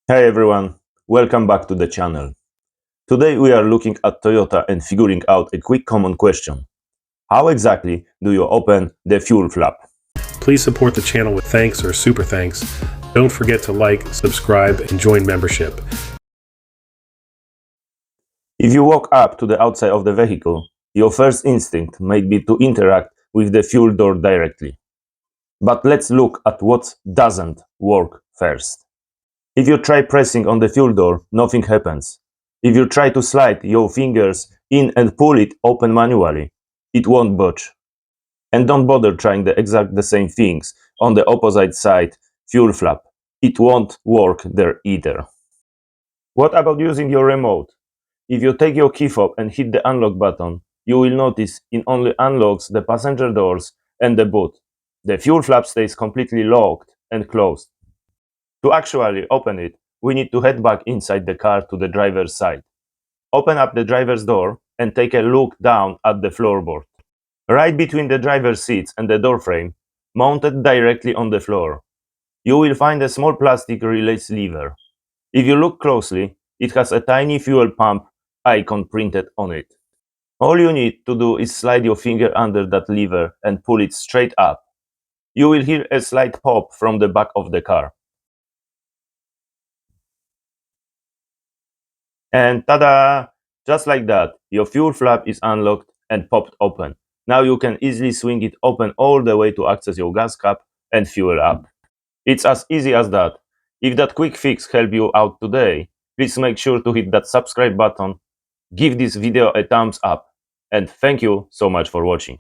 Hey everyone, welcome back to the channel. Today we are looking at Toyota and figuring out a quick common question. How exactly do you open the fuel flap? Please support the channel with thanks or super thanks. Don't forget to like, subscribe, and join membership. If you walk up to the outside of the vehicle, your first instinct might be to interact with the fuel door directly. But let's look at what doesn't work first. If you try pressing on the fuel door, nothing happens. If you try to slide your fingers in and pull it open manually, it won't budge. And don't bother trying the same things on the opposite side fuel flap. It won't work there either. What about using your remote? If you take your key fob and hit the unlock button, you will notice it only unlocks the passenger doors and the boot. The fuel flap stays completely locked and closed. To actually open it, we need to head back inside the car to the driver's side. Open up the driver's door and take a look down at the floorboard. Right between the driver's seats and the door frame, mounted directly on the floor, you will find a small plastic release lever. If you look closely, it has a tiny fuel pump icon printed on it. All you need to do is slide your finger under that lever and pull it straight up. You will hear a slight pop from the back of the car. And ta-da! Just like that, your fuel flap is unlocked and popped open. Now you can easily swing it open all the way to access your gas cap and fuel up. It's as easy as that. If that quick fix helped you out today, please make sure to hit that subscribe button, give this video a thumbs up, and thank you so much for watching.